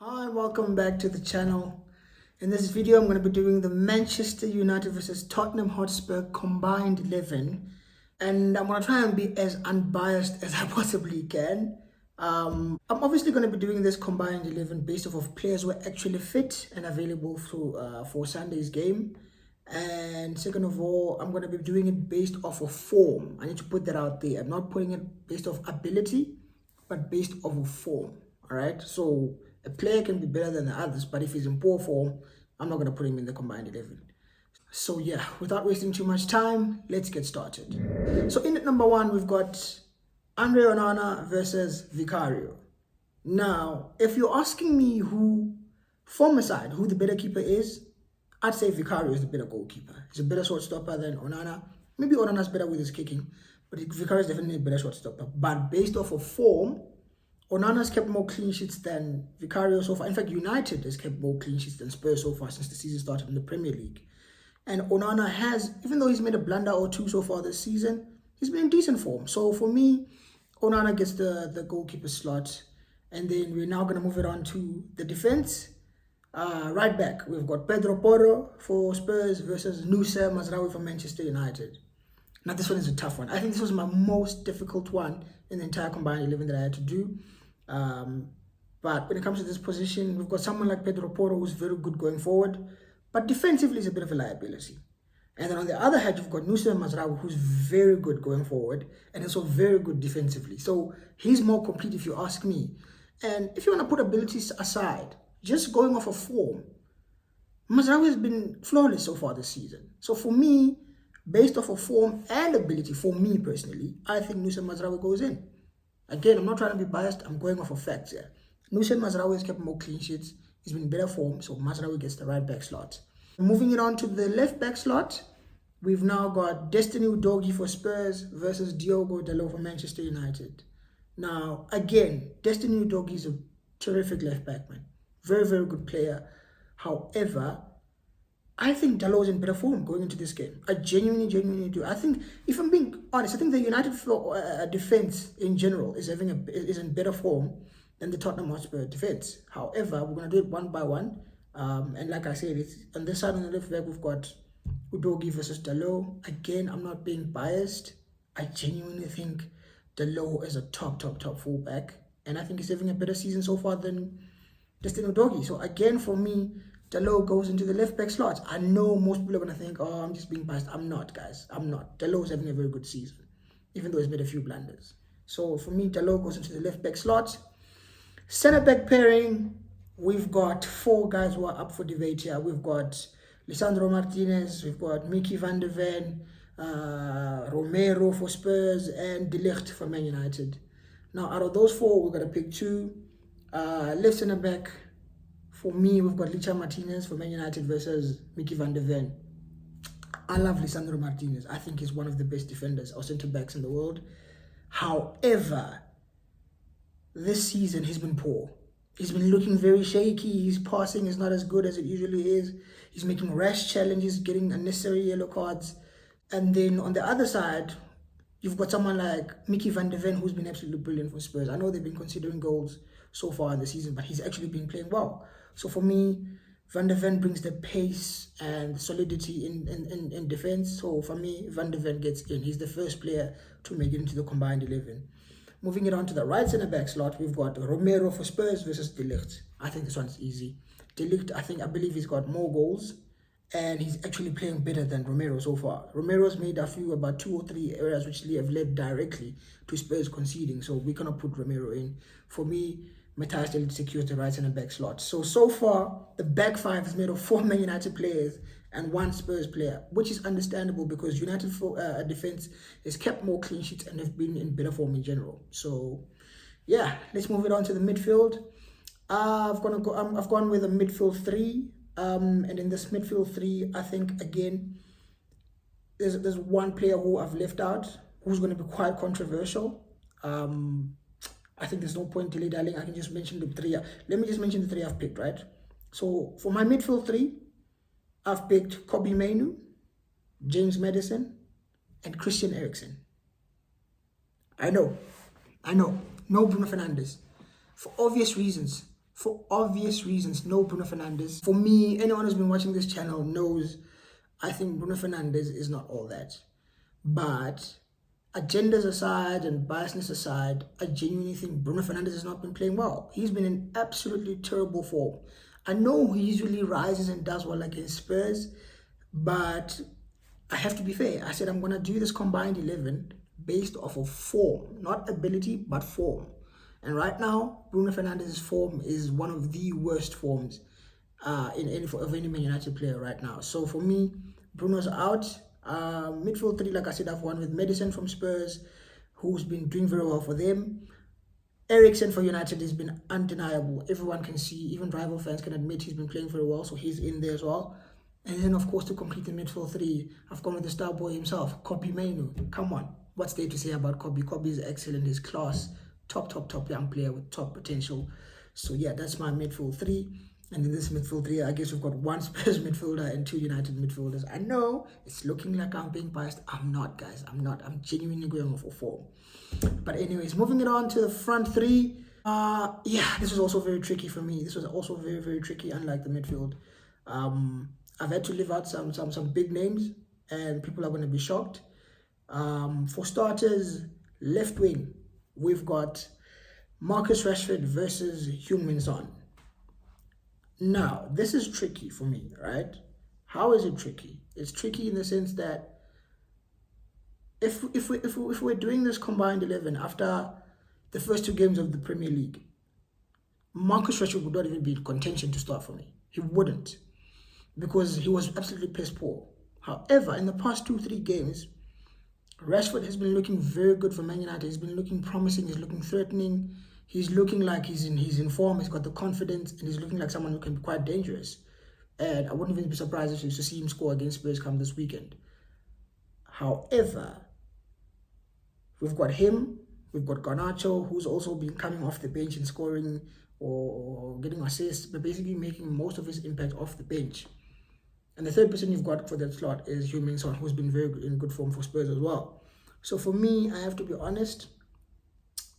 Hi, welcome back to the channel. In this video, I'm going to be doing the Manchester United versus Tottenham Hotspur Combined 11. And I'm going to try and be as unbiased as I possibly can. I'm obviously going to be doing this Combined 11 based off of players who are actually fit and available for Sunday's game. And second of all, I'm going to be doing it based off of form. I need to put that out there. I'm not putting it based off ability, but based off of form. All right. So a player can be better than the others, but if he's in poor form, I'm not going to put him in the Combined 11. So yeah, without wasting too much time, let's get started. So in at number one, we've got Andre Onana versus Vicario. Now, if you're asking me from a side, who the better keeper is, I'd say Vicario is the better goalkeeper. He's a better shortstopper than Onana. Maybe Onana's better with his kicking, but Vicario is definitely a better shortstopper. But based off of form, Onana's kept more clean sheets than Vicario so far. In fact, United has kept more clean sheets than Spurs so far since the season started in the Premier League. And Onana has, even though he's made a blunder or two so far this season, he's been in decent form. So for me, Onana gets the goalkeeper slot. And then we're now going to move it on to the defense. Right back, we've got Pedro Porro for Spurs versus Nusa Mazraoui for Manchester United. Now, this one is a tough one. I think this was my most difficult one in the entire Combined 11 that I had to do. But when it comes to this position, we've got someone like Pedro Porro who's very good going forward, but defensively is a bit of a liability. And then on the other hand, you've got Nusa Mazraoui who's very good going forward and also very good defensively. So he's more complete if you ask me. And if you want to put abilities aside, just going off of form, Mazraoui has been flawless so far this season. So for me, based off of form and ability, for me personally, I think Nusa Mazraoui goes in. Again, I'm not trying to be biased. I'm going off of facts here. Nusa Mazraoui has kept more clean sheets. He's been in better form, so Mazraoui gets the right back slot. Moving it on to the left back slot, we've now got Destiny Udogie for Spurs versus Diogo Dalot for Manchester United. Now, again, Destiny Udogie is a terrific left back, man. Very, very good player. However, I think Dalot's in better form going into this game. I genuinely do. I think, if I'm being honest, I think the United defense in general is in better form than the Tottenham Hotspur defense. However, we're going to do it one by one. And like I said, on this side on the left back, we've got Udogie versus Dalot. Again, I'm not being biased. I genuinely think Dalot is a top fullback. And I think he's having a better season so far than Destiny Udogie. So again, for me, Dalot goes into the left back slot. I know most people are going to think, oh, I'm just being biased. I'm not, guys. I'm not. Dalot's having a very good season, even though he's made a few blunders. So for me, Dalot goes into the left back slot. Centre back pairing, we've got four guys who are up for debate here. We've got Lisandro Martinez, we've got Mickey van der Ven, Romero for Spurs, and De Ligt for Man United. Now, out of those four, we're going to pick two. Left centre back, for me, we've got Licha Martinez for Man United versus Mickey van der Ven. I love Lisandro Martinez. I think he's one of the best defenders or centre-backs in the world. However, this season he's been poor. He's been looking very shaky. His passing is not as good as it usually is. He's making rash challenges, getting unnecessary yellow cards. And then on the other side, you've got someone like Mickey van der Ven who's been absolutely brilliant for Spurs. I know they've been considering goals so far in the season, but he's actually been playing well. So for me, Van der Ven brings the pace and solidity in defense. So for me, Van der Ven gets in. He's the first player to make it into the Combined 11. Moving it on to the right centre-back slot, we've got Romero for Spurs versus De Ligt. I think this one's easy. De Ligt, I believe he's got more goals, and he's actually playing better than Romero so far. Romero's made about 2 or 3 areas which have led directly to Spurs conceding, so we cannot put Romero in. For me, Matthias De Ligt secures the right centre-back slot. So far, the back five is made of 4 Man United players and 1 Spurs player, which is understandable because United defense has kept more clean sheets and have been in better form in general. So, yeah, let's move it on to the midfield. I've gone with a midfield 3, and in this midfield 3, I think again there's one player who I've left out who's going to be quite controversial. I think there's no point dilly-dallying. I can just mention the 3. Let me just mention the 3 I've picked, right? So for my midfield 3, I've picked Kobbie Mainoo, James Maddison, and Christian Eriksen. I know. No Bruno Fernandes. For obvious reasons. For obvious reasons, no Bruno Fernandes. For me, anyone who's been watching this channel knows I think Bruno Fernandes is not all that. But agendas aside and biasness aside, I genuinely think Bruno Fernandes has not been playing well. He's been in absolutely terrible form. I know he usually rises and does well against Spurs, but I have to be fair. I said I'm going to do this combined 11 based off of form, not ability, but form. And right now, Bruno Fernandes' form is one of the worst forms in any of any Man United player right now. So for me, Bruno's out. Midfield three, like I said, I've won with Madison from Spurs, who's been doing very well for them. Eriksen for United has been undeniable. Everyone can see, even rival fans can admit he's been playing very well, so he's in there as well. And then, of course, to complete the midfield three, I've gone with the star boy himself, Kobbie Mainoo. Come on, what's there to say about Kobbie? Kobbie is excellent, his class, top young player with top potential. So yeah, that's my midfield three. And in this midfield three, I guess we've got one Spurs midfielder and two United midfielders. I know it's looking like I'm being biased. I'm not, guys. I'm not. I'm genuinely going for form. But anyways, moving it on to the front three. Yeah, this was also very tricky for me. This was also very, very tricky, unlike the midfield. I've had to leave out some big names, and people are going to be shocked. For starters, left wing, we've got Marcus Rashford versus Heung-min Son. Now, this is tricky for me, right? How is it tricky? It's tricky in the sense that if we're doing this combined 11 after the first two games of the Premier League, Marcus Rashford would not even be in contention to start for me. He wouldn't, because he was absolutely piss poor. However, in the past 2-3 games, Rashford has been looking very good for Man United. He's been looking promising. He's looking threatening. He's looking like he's in form. He's got the confidence, and he's looking like someone who can be quite dangerous. And I wouldn't even be surprised if you to see him score against Spurs come this weekend. However, we've got him. We've got Garnacho, who's also been coming off the bench and scoring or getting assists, but basically making most of his impact off the bench. And the third person you've got for that slot is Heung-min Son, who's been very good, in good form for Spurs as well. So for me, I have to be honest.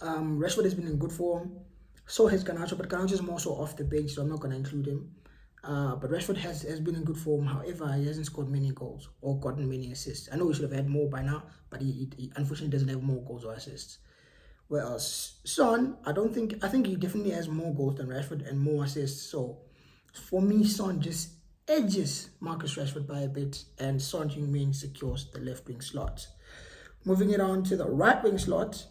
Rashford has been in good form. So has Garnacho, but Garnacho is more so off the bench, so I'm not going to include him. But Rashford has been in good form. However, he hasn't scored many goals or gotten many assists. I know he should have had more by now, but he unfortunately doesn't have more goals or assists. Whereas Son, I think he definitely has more goals than Rashford and more assists. So for me, Son just edges Marcus Rashford by a bit, and Son Heung-min secures the left wing slot. Moving it on to the right wing slot,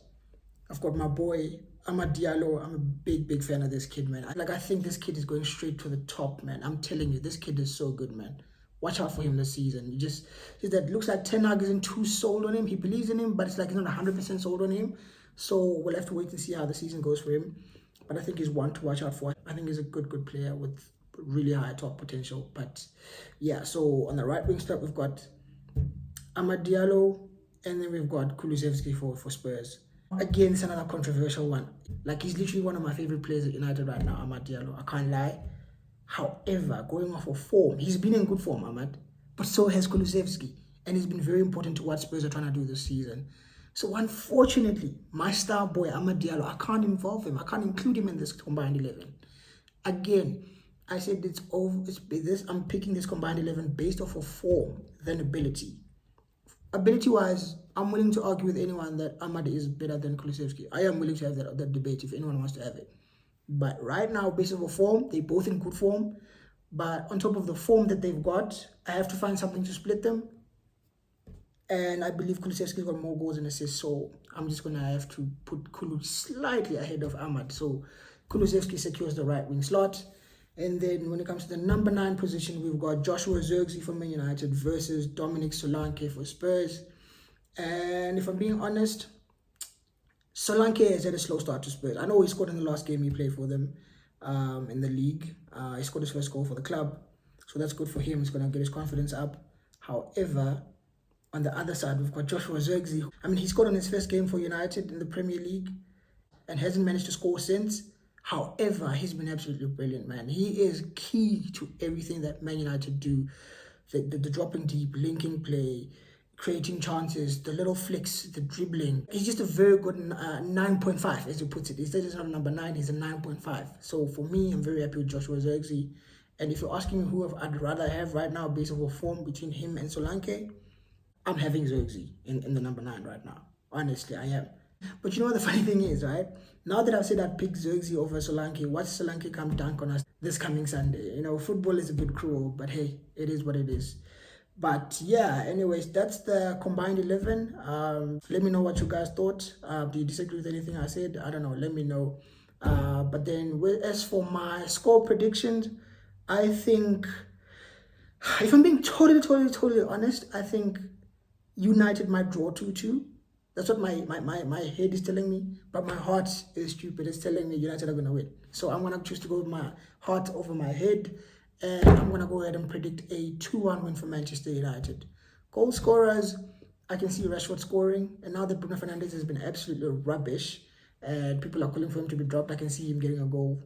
I've got my boy Amad Diallo. I'm a big fan of this kid, man. I think this kid is going straight to the top, man. I'm telling you, this kid is so good, man. Watch out for him this season. Just that looks like Ten Hag isn't too sold on him. He believes in him, but it's like he's not 100% sold on him. So we'll have to wait and see how the season goes for him. But I think he's one to watch out for. I think he's a good player with really high top potential. But yeah, so on the right wing slot, we've got Amad Diallo, and then we've got Kulusevski for Spurs. Again, it's another controversial one. Like, he's literally one of my favorite players at United right now, Amad Diallo. I can't lie. However, going off of form, he's been in good form, Amad. But so has Kulusevski. And he's been very important to what Spurs are trying to do this season. So unfortunately, my star boy, Amad Diallo, I can't involve him. I can't include him in this combined 11. Again, I said I'm picking this combined 11 based off of form than ability. Ability-wise, I'm willing to argue with anyone that Amad is better than Kulusevski. I am willing to have that debate if anyone wants to have it. But right now, based off of form, they're both in good form. But on top of the form that they've got, I have to find something to split them. And I believe Kulusevski's got more goals and assists, so I'm just going to have to put Kulu slightly ahead of Amad. So Kulusevski secures the right wing slot. And then when it comes to the number 9 position, we've got Joshua Zirkzee for Man United versus Dominic Solanke for Spurs. And if I'm being honest, Solanke has had a slow start to Spurs. I know he scored in the last game he played for them in the league. He scored his first goal for the club, so that's good for him. He's going to get his confidence up. However, on the other side, we've got Joshua Zirkzee. I mean, he scored on his first game for United in the Premier League and hasn't managed to score since. However, he's been absolutely brilliant, man. He is key to everything that Man United do. The dropping deep, linking play, creating chances, the little flicks, the dribbling. He's just a very good 9.5, as he puts it. Instead of number 9, he's a 9.5. So for me, I'm very happy with Joshua Zirkzee. And if you're asking me who I'd rather have right now based on form between him and Solanke, I'm having Zirkzee in the number 9 right now. Honestly, I am. But you know what the funny thing is, right? Now that I've said I'd pick Zirkzee over Solanke, watch Solanke come dunk on us this coming Sunday. You know, football is a bit cruel, but hey, it is what it is. But yeah, anyways, that's the combined 11. Let me know what you guys thought. Do you disagree with anything I said? I don't know. Let me know. But then as for my score predictions, I think, if I'm being totally honest, I think United might draw 2-2. That's what my head is telling me, but my heart is stupid. It's telling me United are going to win. So I'm going to choose to go with my heart over my head, and I'm going to go ahead and predict a 2-1 win for Manchester United. Goal scorers, I can see Rashford scoring, and now that Bruno Fernandes has been absolutely rubbish, and people are calling for him to be dropped, I can see him getting a goal.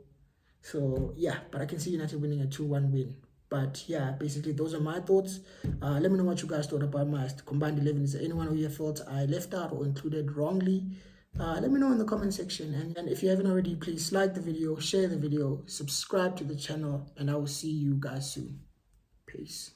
So yeah, but I can see United winning a 2-1 win. But yeah, basically those are my thoughts. Let me know what you guys thought about my combined 11. Is there anyone who you thought I left out or included wrongly? Let me know in the comment section. And if you haven't already, please like the video, share the video, subscribe to the channel, and I will see you guys soon. Peace.